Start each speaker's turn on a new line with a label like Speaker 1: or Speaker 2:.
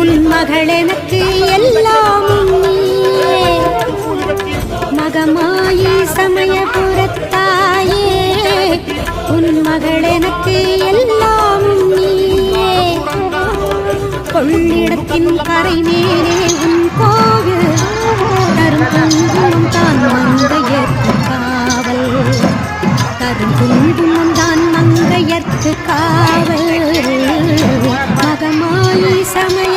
Speaker 1: உன் மகள் எனக்கு எல்லாமும் நீயே மகமாயி சமயபுரத்தாயே உன் மகள் எனக்கு எல்லாமும் நீயே கொள்ளிடத்தின் கரை மேலே உன் கோவில் தரும் குங்குமம் தான் மங்கையர்க்கு காவல் தரும் குங்குமம் தான் மங்கையர்க்கு காவல் மகமாயி சமய